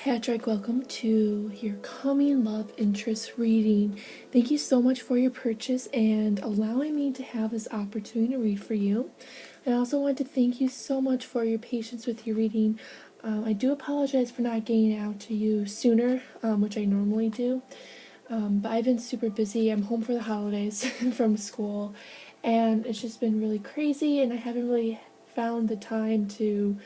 Patrick, welcome to your coming love interest reading. Thank you so much for your purchase and allowing me to have this opportunity to read for you. I also want to thank you so much for your patience with your reading. I do apologize for not getting it out to you sooner, which I normally do. But I've been super busy. I'm home for the holidays from school, and it's just been really crazy, and I haven't really found the time to,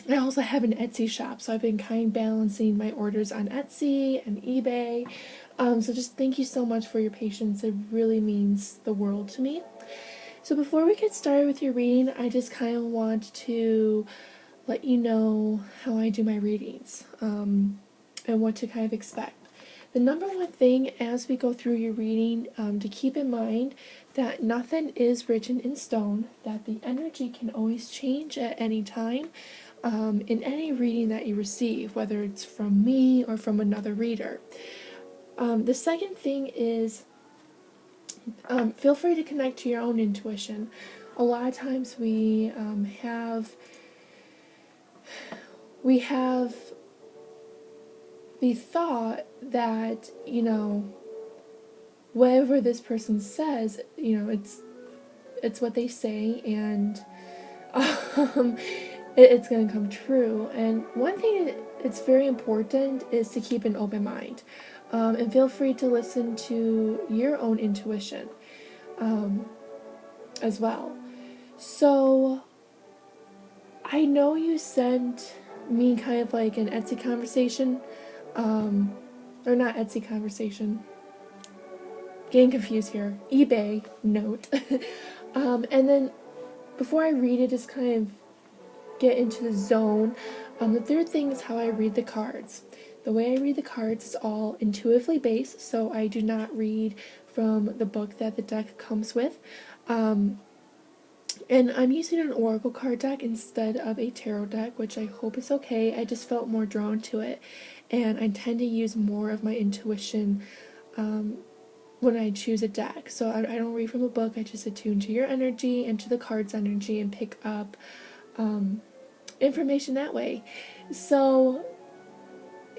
I also have an Etsy shop, so I've been kind of balancing my orders on Etsy and eBay. So just thank you so much for your patience. It really means the world to me. So before we get started with your reading, I just kind of want to let you know how I do my readings, and what to kind of expect. The number one thing as we go through your reading, to keep in mind that nothing is written in stone, that the energy can always change at any time, in any reading that you receive, whether it's from me or from another reader. The second thing is, feel free to connect to your own intuition. A lot of times we have the thought that, whatever this person says, it's what they say, and it's going to come true. And one thing that's very important is to keep an open mind, and feel free to listen to your own intuition as well. So I know you sent me kind of like an Etsy conversation, or not Etsy conversation, getting confused here, eBay note. And then before I read it, just kind of get into the zone. The third thing is how I read the cards. The way I read the cards is all intuitively based, so I do not read from the book that the deck comes with. And I'm using an oracle card deck instead of a tarot deck, which I hope is okay. I just felt more drawn to it, and I tend to use more of my intuition when I choose a deck. So I don't read from a book, I just attune to your energy and to the card's energy and pick up information that way. So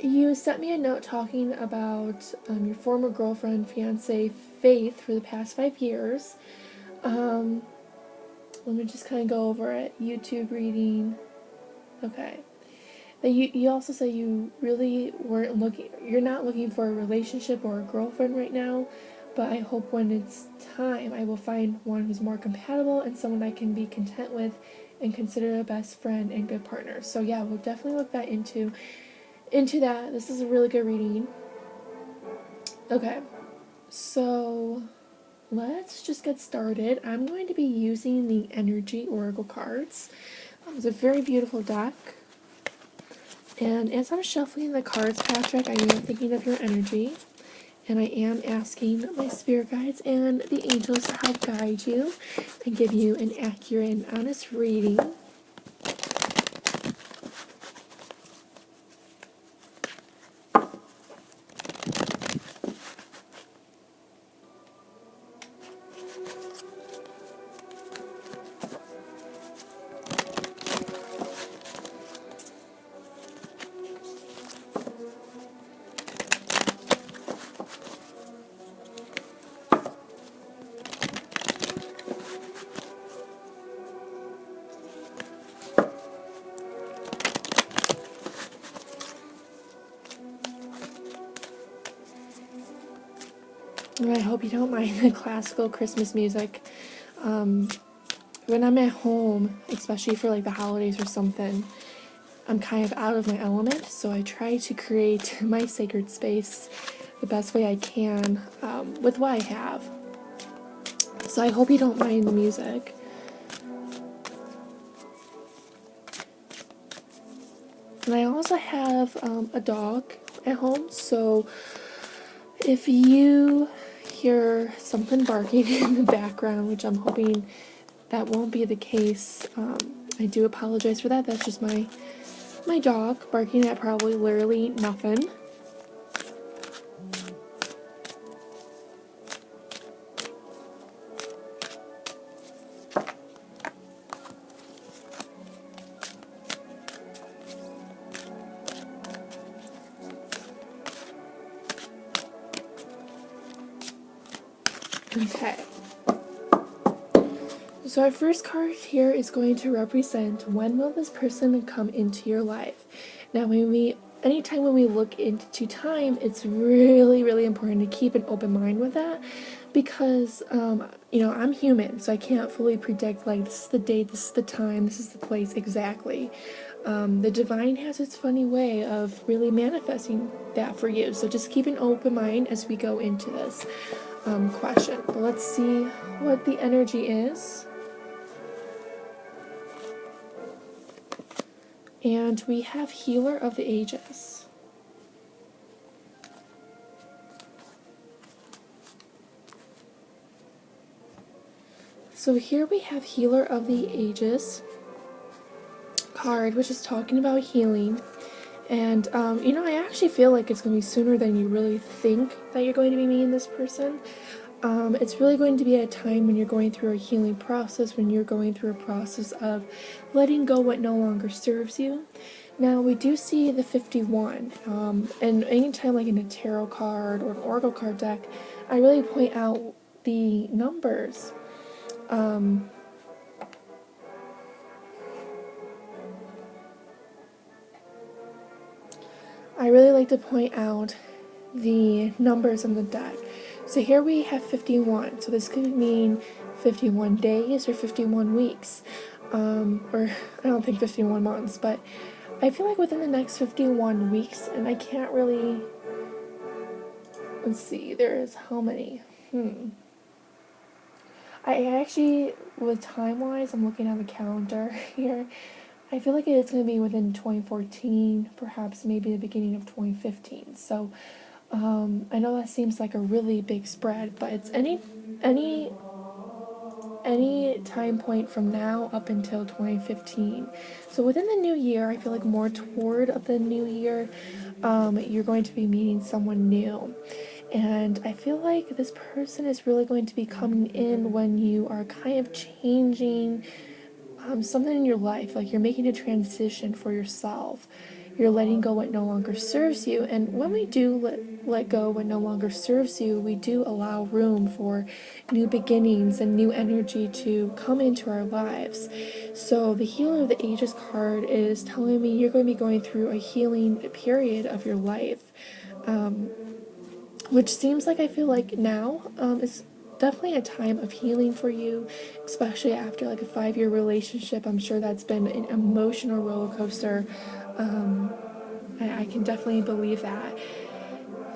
you sent me a note talking about your former girlfriend, fiance, Faith, for the past 5 years. Let me just kind of go over it. YouTube reading. Okay. You also say you really you're not looking for a relationship or a girlfriend right now, but I hope when it's time, I will find one who's more compatible and someone I can be content with and consider a best friend and good partner. So yeah, we'll definitely look that into that. This is a really good reading. Okay, so let's just get started. I'm going to be using the Energy Oracle cards. It's a very beautiful deck. And as I'm shuffling the cards, Patrick, I am thinking of your energy. And I am asking my spirit guides and the angels to help guide you and give you an accurate and honest reading. And I hope you don't mind the classical Christmas music. When I'm at home, especially for like the holidays or something, I'm kind of out of my element, so I try to create my sacred space the best way I can, with what I have. So I hope you don't mind the music. And I also have a dog at home, so if you hear something barking in the background, which I'm hoping that won't be the case, I do apologize for that. That's just my dog barking at probably literally nothing. Okay. So our first card here is going to represent when will this person come into your life. Now anytime when we look into time, it's really, really important to keep an open mind with that because, I'm human, so I can't fully predict, like, this is the date, this is the time, this is the place exactly. The divine has its funny way of really manifesting that for you. So just keep an open mind as we go into this question. But let's see what the energy is. And we have Healer of the Ages. So here we have Healer of the Ages card, which is talking about healing. And, I actually feel like it's going to be sooner than you really think that you're going to be meeting this person. It's really going to be a time when you're going through a healing process, when you're going through a process of letting go what no longer serves you. Now, we do see the 51, and anytime like in a tarot card or an oracle card deck, I really point out the numbers. I really like to point out the numbers on the deck. So here we have 51, so this could mean 51 days or 51 weeks, or I don't think 51 months, but I feel like within the next 51 weeks, and I can't really, let's see, there's how many? I actually, with time-wise, I'm looking at the calendar here, I feel like it's going to be within 2014, perhaps maybe the beginning of 2015, so I know that seems like a really big spread, but it's any time point from now up until 2015. So within the new year, I feel like more toward of the new year, you're going to be meeting someone new. And I feel like this person is really going to be coming in when you are kind of changing something in your life, like you're making a transition for yourself. You're letting go what no longer serves you. And when we do let go what no longer serves you, we do allow room for new beginnings and new energy to come into our lives. So the Healer of the Ages card is telling me you're going to be going through a healing period of your life, which seems like I feel like now is definitely a time of healing for you, especially after like a 5-year relationship. I'm sure that's been an emotional roller coaster. I can definitely believe that.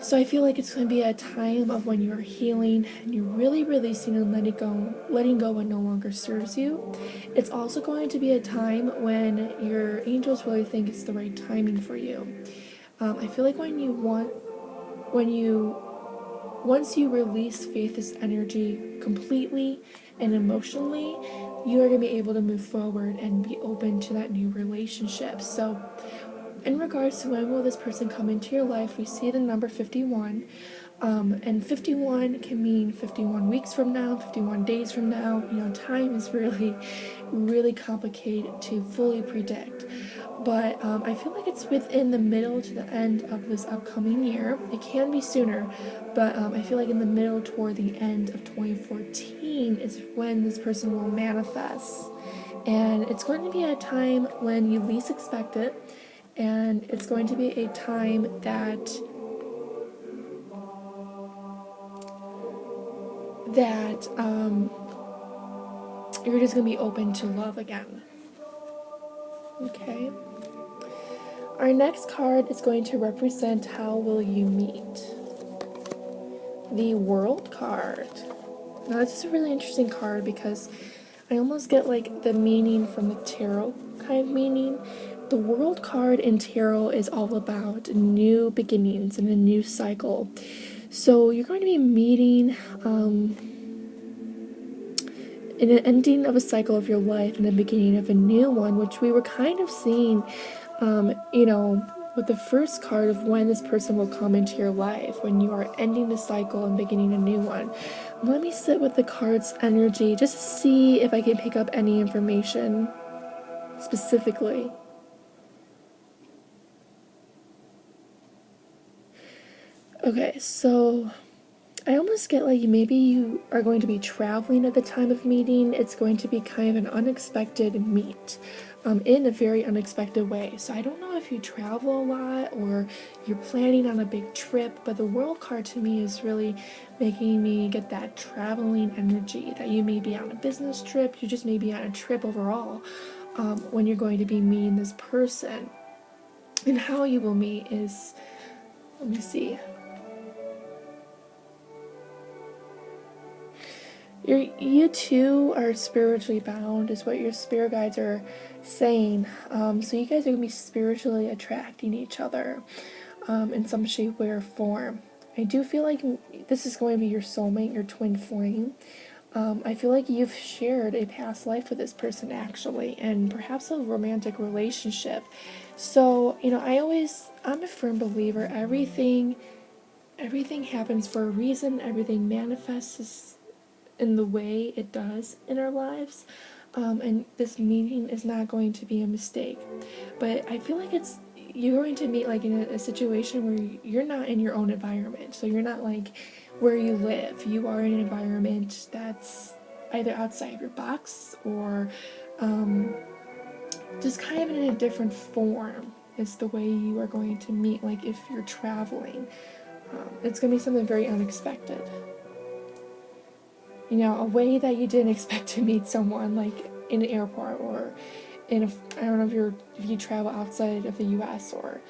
So I feel like it's going to be a time of when you're healing and you're really releasing and letting go what no longer serves you. It's also going to be a time when your angels really think it's the right timing for you. I feel like once you release Faith's energy completely and emotionally, you are going to be able to move forward and be open to that new relationship. So in regards to when will this person come into your life, we see the number 51. And 51 can mean 51 weeks from now, 51 days from now. Time is really, really complicated to fully predict. But I feel like it's within the middle to the end of this upcoming year. It can be sooner, but I feel like in the middle toward the end of 2014 is when this person will manifest. And it's going to be a time when you least expect it. And it's going to be a time that you're just going to be open to love again. Okay. Our next card is going to represent how will you meet. The World card. Now this is a really interesting card because I almost get like the meaning from the tarot kind of meaning. The World card in tarot is all about new beginnings and a new cycle. So you're going to be meeting in an ending of a cycle of your life and the beginning of a new one, which we were kind of seeing, with the first card of when this person will come into your life, when you are ending the cycle and beginning a new one. Let me sit with the card's energy just to see if I can pick up any information specifically. Okay, so I almost get like maybe you are going to be traveling at the time of meeting. It's going to be kind of an unexpected meet, in a very unexpected way. So I don't know if you travel a lot or you're planning on a big trip, but the World card to me is really making me get that traveling energy, that you may be on a business trip, you just may be on a trip overall, when you're going to be meeting this person. And how you will meet is, let me see. You two are spiritually bound, is what your spirit guides are saying. So you guys are going to be spiritually attracting each other, in some shape, way, or form. I do feel like this is going to be your soulmate, your twin flame. I feel like you've shared a past life with this person, actually, and perhaps a romantic relationship. So, I'm a firm believer, everything happens for a reason, everything manifests in the way it does in our lives, and this meeting is not going to be a mistake. But I feel like you're going to meet like in a situation where you're not in your own environment, so you're not like where you live. You are in an environment that's either outside of your box or just kind of in a different form is the way you are going to meet. Like if you're traveling, it's going to be something very unexpected. A way that you didn't expect to meet someone, like in an airport or I don't know if you travel outside of the U.S. or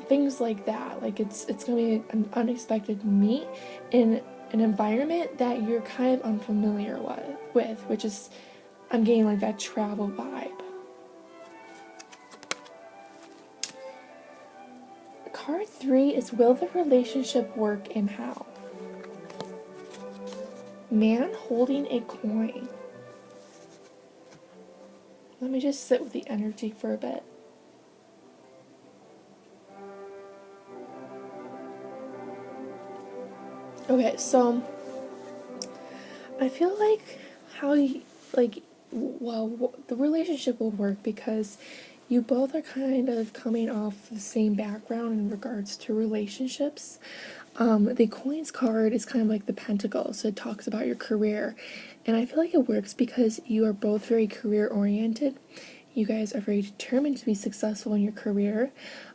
things like that. Like it's gonna be an unexpected meet in an environment that you're kind of unfamiliar with, which is, I'm getting like that travel vibe. Card 3 is, will the relationship work and how? Man holding a coin. Let me just sit with the energy for a bit. Okay, so I feel like the relationship will work because you both are kind of coming off the same background in regards to relationships. The coins card is kind of like the pentacle, so it talks about your career. And I feel like it works because you are both very career oriented. You guys are very determined to be successful in your career.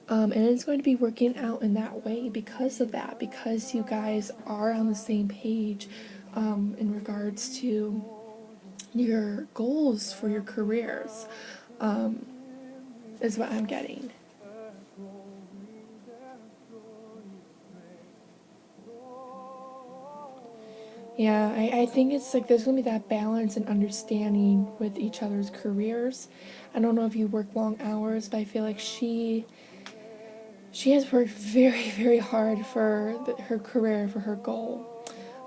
And it's going to be working out in that way because of that, because you guys are on the same page in regards to your goals for your careers, is what I'm getting. Yeah, I think it's like there's going to be that balance and understanding with each other's careers. I don't know if you work long hours, but I feel like she has worked very, very hard for her career, for her goal.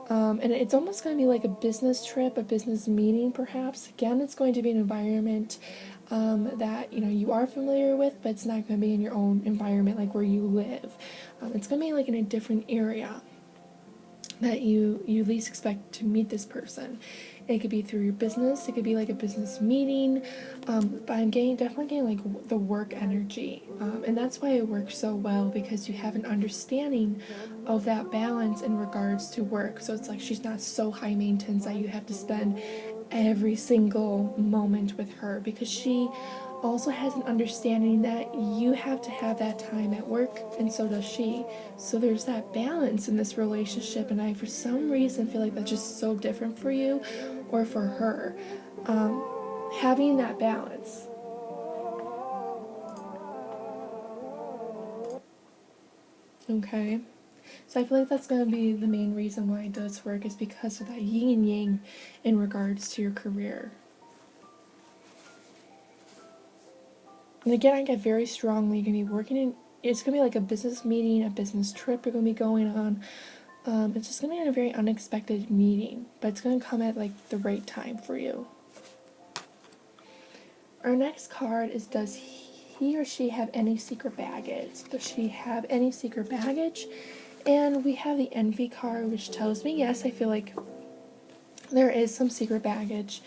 And it's almost going to be like a business trip, a business meeting perhaps. Again, it's going to be an environment that you are familiar with, but it's not going to be in your own environment, like where you live. It's going to be like in a different area that you least expect to meet this person. It could be through your business, it could be like a business meeting, but I'm definitely getting like the work energy, and that's why it works so well, because you have an understanding of that balance in regards to work. So it's like she's not so high maintenance that you have to spend every single moment with her, because she also has an understanding that you have to have that time at work, and so does she. So there's that balance in this relationship, and I for some reason feel like that's just so different for you or for her, having that balance. Okay, so I feel like that's going to be the main reason why it does work, is because of that yin and yang in regards to your career. And again, I get very strongly you're going to be working in, it's going to be like a business meeting, a business trip you're going to be going on. It's just going to be a very unexpected meeting, but it's going to come at like the right time for you. Our next card is, does he or she have any secret baggage? Does she have any secret baggage? And we have the envy card, which tells me, yes, I feel like there is some secret baggage,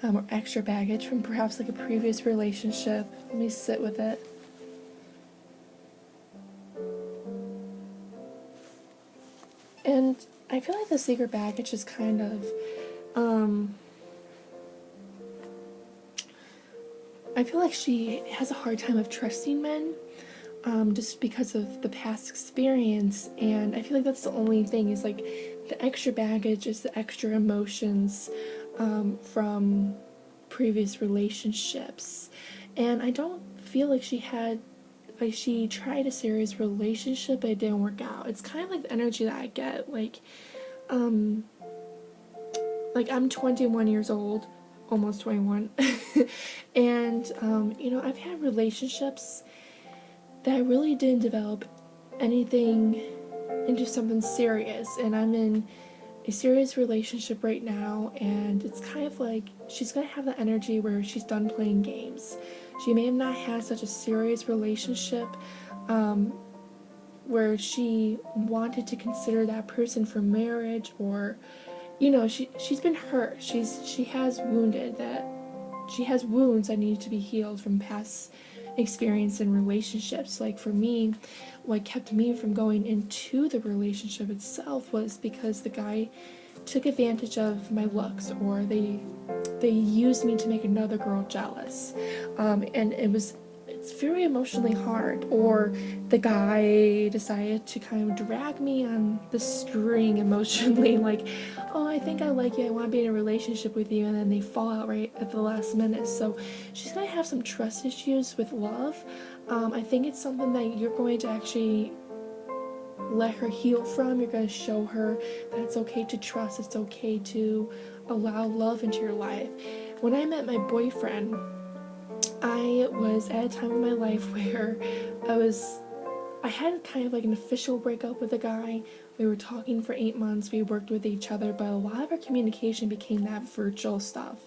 or extra baggage from perhaps like a previous relationship. Let me sit with it. And I feel like the secret baggage is kind of, I feel like she has a hard time of trusting men, just because of the past experience, and I feel like that's the only thing, is like the extra baggage is the extra emotions, from previous relationships. And I don't feel like she tried a serious relationship but it didn't work out. It's kind of like the energy that I get, um like I'm 21 years old, almost 21. And I've had relationships that really didn't develop anything into something serious, and I'm in a serious relationship right now, and it's kind of like she's gonna have the energy where she's done playing games. She may have not had such a serious relationship, where she wanted to consider that person for marriage, or she's been hurt. She has wounds that need to be healed from past experience in relationships. Like for me, what kept me from going into the relationship itself was because the guy took advantage of my looks, or they used me to make another girl jealous, and it's very emotionally hard. Or the guy decided to kind of drag me on the string emotionally, like, oh, I think I like you, I want to be in a relationship with you, and then they fall out right at the last minute. So she's going to have some trust issues with love. I think it's something that you're going to actually let her heal from. You're going to show her that it's okay to trust, it's okay to allow love into your life. When I met my boyfriend, I was at a time in my life where I had kind of like an official breakup with a guy. We were talking for 8 months, we worked with each other, but a lot of our communication became that virtual stuff.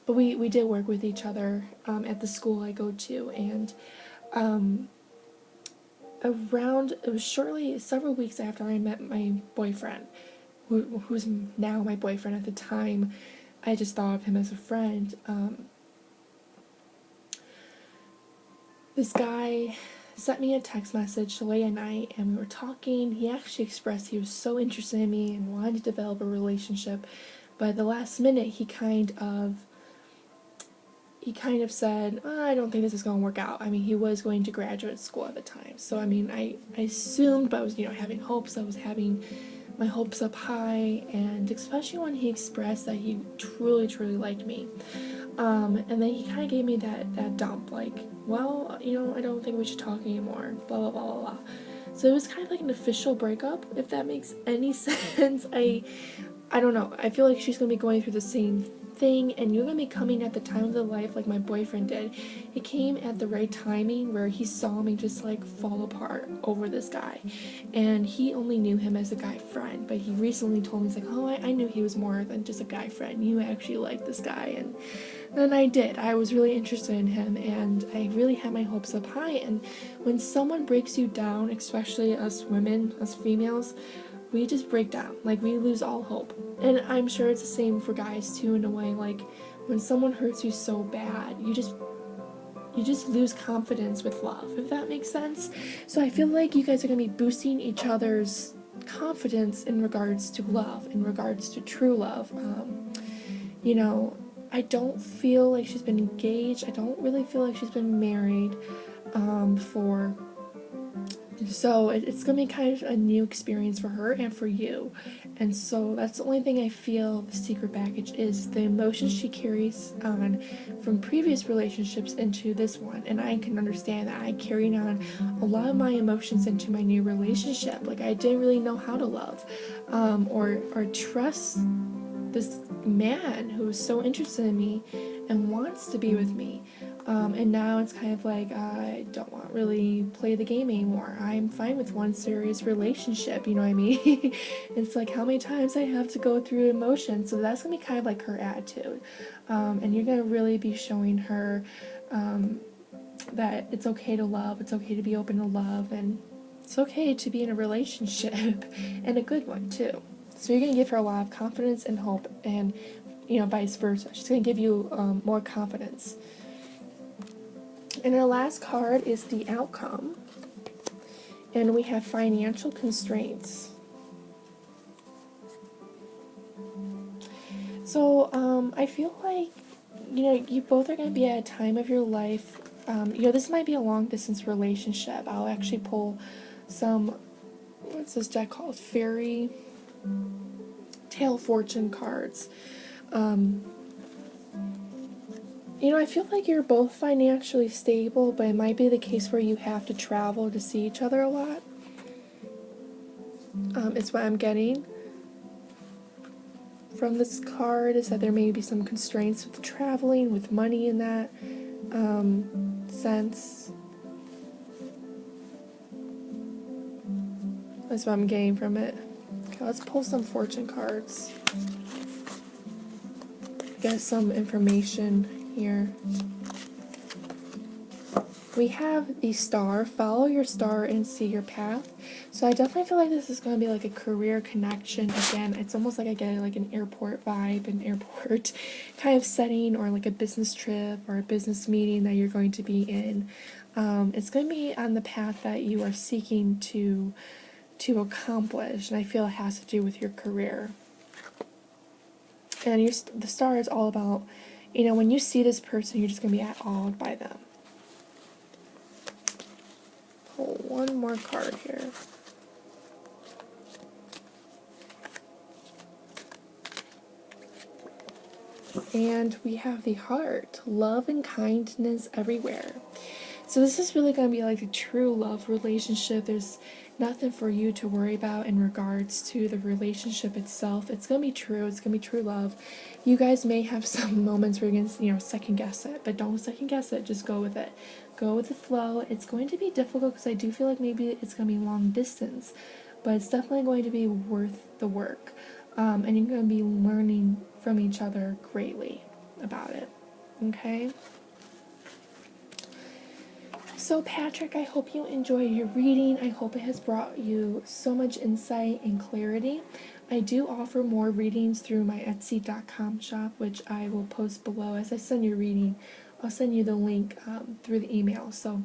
But we did work with each other at the school I go to, and it was shortly, several weeks after I met my boyfriend, who's now my boyfriend. At the time, I just thought of him as a friend. This guy sent me a text message late at night, and we were talking. He actually expressed he was so interested in me and wanted to develop a relationship, but at the last minute he kind of said, oh, I don't think this is going to work out. I mean, he was going to graduate school at the time, so I mean, I assumed, but I was having hopes. I was having my hopes up high, and especially when he expressed that he truly liked me. And then he kind of gave me that dump, like, well, I don't think we should talk anymore, blah, blah, blah, blah, blah. So it was kind of like an official breakup, if that makes any sense. I don't know. I feel like she's going to be going through the same thing, and you're going to be coming at the time of the life like my boyfriend did. It came at the right timing where he saw me just like fall apart over this guy, and he only knew him as a guy friend, but he recently told me, he's like, oh, I knew he was more than just a guy friend. You actually like this guy. And then I did. I was really interested in him, and I really had my hopes up high. And when someone breaks you down, especially us women, us females, we just break down. Like, we lose all hope. And I'm sure it's the same for guys too, in a way. Like, when someone hurts you so bad, you just lose confidence with love, if that makes sense. So I feel like you guys are going to be boosting each other's confidence in regards to love, in regards to true love. I don't feel like she's been engaged. I don't really feel like she's been married so it's going to be kind of a new experience for her and for you. And so that's the only thing I feel the secret baggage is, the emotions she carries on from previous relationships into this one. And I can understand that. I carried on a lot of my emotions into my new relationship. Like, I didn't really know how to love or trust this man who is so interested in me and wants to be with me. And now it's kind of like, I don't want to really play the game anymore. I'm fine with one serious relationship, you know what I mean? It's like, how many times I have to go through emotions. So that's going to be kind of like her attitude. And you're going to really be showing her that it's okay to love, it's okay to be open to love, and it's okay to be in a relationship, and a good one too. So you're going to give her a lot of confidence and hope, and vice versa. She's going to give you more confidence. And our last card is the outcome. And we have financial constraints. So, I feel like, you both are going to be at a time of your life. This might be a long distance relationship. I'll actually pull some, what's this deck called? Fairy Tale Fortune cards. I feel like you're both financially stable, but it might be the case where you have to travel to see each other a lot. It's what I'm getting from this card, is that there may be some constraints with traveling, with money in that sense. That's what I'm getting from it. Okay, let's pull some fortune cards. Get some information here. We have the star. Follow your star and see your path. So I definitely feel like this is going to be like a career connection. Again, it's almost like I get like an airport vibe, an airport kind of setting, or like a business trip or a business meeting that you're going to be in. It's going to be on the path that you are seeking to accomplish, and I feel it has to do with your career. And the star is all about, when you see this person, you're just going to be awed by them. Pull one more card here. And we have the heart. Love and kindness everywhere. So this is really going to be like a true love relationship. There's nothing for you to worry about in regards to the relationship itself. It's going to be true. It's going to be true love. You guys may have some moments where you're going to, second guess it, but don't second guess it. Just go with it. Go with the flow. It's going to be difficult because I do feel like maybe it's going to be long distance, but it's definitely going to be worth the work. And you're going to be learning from each other greatly about it. Okay? So Patrick, I hope you enjoyed your reading. I hope it has brought you so much insight and clarity. I do offer more readings through my Etsy.com shop, which I will post below. As I send your reading, I'll send you the link through the email. So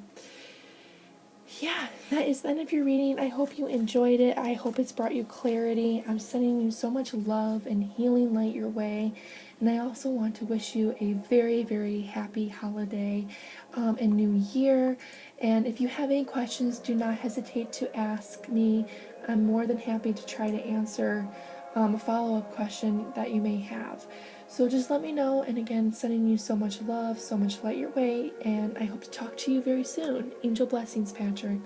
yeah, that is the end of your reading. I hope you enjoyed it. I hope it's brought you clarity. I'm sending you so much love and healing light your way. And I also want to wish you a very, very happy holiday and new year. And if you have any questions, do not hesitate to ask me. I'm more than happy to try to answer a follow-up question that you may have. So just let me know. And again, sending you so much love, so much light your way. And I hope to talk to you very soon. Angel blessings, Patrick.